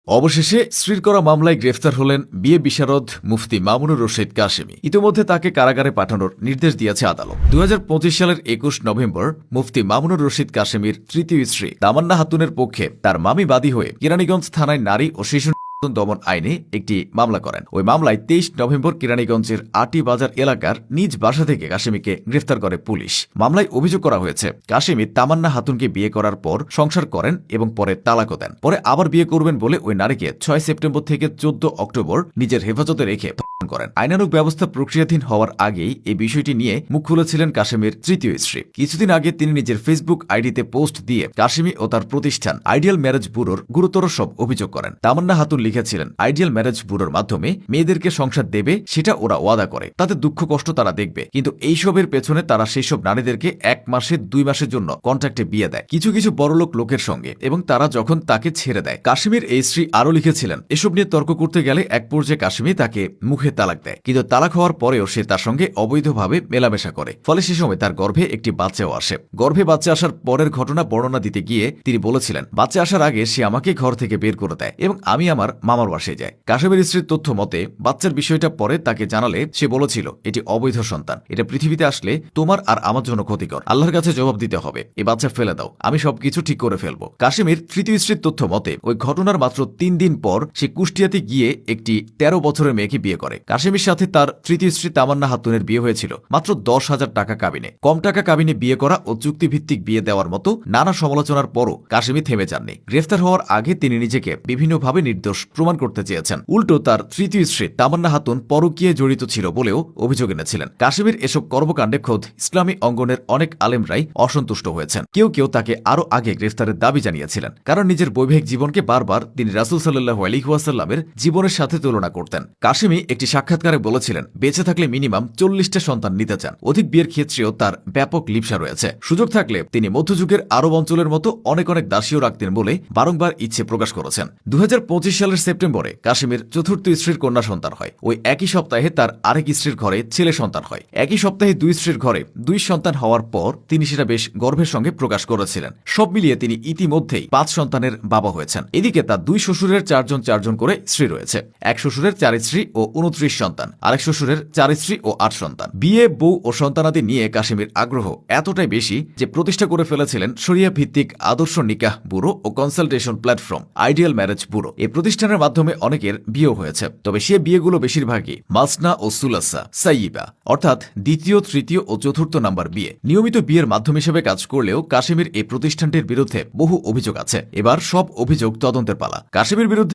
অবশেষে স্ত্রীর করা মামলায় গ্রেফতার হলেন বিয়ে বিশারদ মুফতি মামুনুর রশিদ কাশেমি। ইতিমধ্যে তাকে কারাগারে পাঠানোর নির্দেশ দিয়েছে আদালত। ২০২৫ সালের ২১ নভেম্বর মুফতি মামুনুর রশিদ কাশেমির তৃতীয় স্ত্রী তামান্না হাতুনের পক্ষে তার মামি বাদী হয়ে কেরানীগঞ্জ থানায় নারী ও শিশু দমন আইনে একটি মামলা করেন। ওই মামলায় ২৩ নভেম্বর কেরানীগঞ্জের আটি বাজার এলাকার নিজ বাসা থেকে কাশেমিকে গ্রেফতার করে পুলিশ। মামলায় অভিযোগ করা হয়েছে, কাশেমি তামান্না হাতুনকে বিয়ে করার পর সংসার করেন এবং পরে তালাকও দেন। পরে আবার বিয়ে করবেন বলে ওই নারীকে ৬ সেপ্টেম্বর থেকে ১৪ অক্টোবর নিজের হেফাজতে রেখে করেন। আইনানুগ ব্যবস্থা প্রক্রিয়াধীন হওয়ার আগেই এই বিষয়টি নিয়ে মুখ খুলেছিলেন কাশেমির তৃতীয় স্ত্রী। কিছুদিন আগে তিনি নিজের ফেসবুক আইডিতে পোস্ট দিয়ে কাশেমি ও তার প্রতিষ্ঠান আইডিয়াল ম্যারেজ ব্যুরোর গুরুতর সব অভিযোগ করেন। তামান্না হাতুন লিখেছিলেন, আইডিয়াল ম্যারেজ ব্যুরোর মাধ্যমে মেয়েদেরকে সংসার দেবে, সেটা ওরা ওয়াদা করে, তাতে দুঃখ কষ্ট তারা দেখবে, কিন্তু এইসবের পেছনে তারা সেই সব নারীদেরকে ১ মাসে ২ মাসের জন্য কন্ট্রাক্টে বিয়ে দেয় কিছু কিছু বড়লোক লোকের সঙ্গে, এবং তারা যখন তাকে ছেড়ে দেয়। কাশেমির এই স্ত্রী আরও লিখেছিলেন, এসব নিয়ে তর্ক করতে গেলে এক পর্যায়ে কাশেমি তাকে মুখে তালাক দেয়, কিন্তু তালাক হওয়ার পরেও সে তার সঙ্গে অবৈধভাবে মেলামেশা করে, ফলে সে সময় তার গর্ভে একটি বাচ্চাও আসে। গর্ভে বাচ্চা আসার পরের ঘটনা বর্ণনা দিতে গিয়ে তিনি বলেছিলেন, বাচ্চা আসার আগে সে আমাকে ঘর থেকে বের করে দেয় এবং আমি আমার মামার বাসায় যাই। কাশেমের স্ত্রীর তথ্য মতে বাচ্চার বিষয়টা পরে তাকে জানালে সে বলেছিল, এটি অবৈধ সন্তান, এটা পৃথিবীতে আসলে তোমার আর আমার জন্য ক্ষতিকর, আল্লাহর কাছে জবাব দিতে হবে, এই বাচ্চা ফেলে দাও, আমি সবকিছু ঠিক করে ফেলবো। কাশেমের তৃতীয় স্ত্রীর তথ্য মতে ওই ঘটনার মাত্র ৩ দিন পর সে কুষ্টিয়াতে গিয়ে একটি ১৩ বছরের মেয়েকে বিয়ে করে। কাশেমের সাথে তার তৃতীয় স্ত্রী তামান্না হাতুনের বিয়ে হয়েছিল মাত্র ১০,০০০ টাকা কাবিনে। কম টাকা কাবিনে বিয়ে করা ও চুক্তিভিত্তিক বিয়ে দেওয়ার মতো নানা সমালোচনার পরও কাশেমি থেমে যাননি। গ্রেফতার হওয়ার আগে তিনি নিজেকে বিভিন্নভাবে নির্দোষ প্রমাণ করতে চেয়েছেন। উল্টো তার তৃতীয় স্ত্রী তামান্না হাতুন পরকীয়ায় জড়িত ছিল বলেও অভিযোগ এনেছিলেন। কাশেমির এসব কর্মকাণ্ডে খোদ ইসলামী অঙ্গনের অনেক আলেমরাই অসন্তুষ্ট হয়েছেন। কেউ কেউ তাকে আরও আগে গ্রেফতারের দাবি জানিয়েছিলেন, কারণ নিজের বৈবাহিক জীবনকে বারবার তিনি রাসূল সাল্লাল্লাহু আলাইহি ওয়াসাল্লামের জীবনের সাথে তুলনা করতেন। কাশেমি একটি সাক্ষাৎকারে বলেছিলেন, বেঁচে থাকলে মিনিমাম ৪০টা সন্তান নিতে চান। অধিক বিয়ের ক্ষেত্রেও তার ব্যাপক লিপ্সা রয়েছে। সুযোগ থাকলে তিনি মধ্যযুগের আরব অঞ্চলের মতো অনেক অনেক দাসীও রাখতেন বলে বারংবার ইচ্ছে প্রকাশ করেছেন। ২০২৫ সালের সেপ্টেম্বরে কাশেমির চতুর্থ স্ত্রীর কন্যা সন্তান হয়। ওই একই সপ্তাহে তার আরেক স্ত্রীর ঘরে ছেলে সন্তান হয়। একই সপ্তাহে ২ স্ত্রীর ঘরে ২ সন্তান হওয়ার পর তিনি সেটা বেশ গর্বের সঙ্গে প্রকাশ করেছিলেন। সব মিলিয়ে তিনি ইতিমধ্যেই ৫ সন্তানের বাবা হয়েছেন। এদিকে তার ২ শ্বশুরের ৪জন করে স্ত্রী রয়েছে। এক শ্বশুরের ৪ স্ত্রী ও ২৯ সন্তান, আরেক শ্বশুরের ৪ স্ত্রী ও ৮ সন্তান। বিয়ে, বউ ও সন্তানাদি নিয়ে কাশেমির আগ্রহ এতটাই বেশি যে প্রতিষ্ঠা করে ফেলেছিলেন শরিয়া ভিত্তিক আদর্শ নিকাহ ব্যুরো ও consultation platform ideal marriage bureau. এই প্রতিষ্ঠানের মাধ্যমে অনেকের বিয়েও হয়েছে, তবে সে বিয়েগুলো বেশিরভাগই মাসনা ও সুলাসা সাইয়িবা, অর্থাৎ দ্বিতীয়, তৃতীয় ও চতুর্থ নাম্বার বিয়ে। নিয়মিত বিয়ের মাধ্যম হিসেবে কাজ করলেও কাশেমির এই প্রতিষ্ঠানটির বিরুদ্ধে বহু অভিযোগ আছে। এবার সব অভিযোগ তদন্তের পালা। কাশেমির বিরুদ্ধে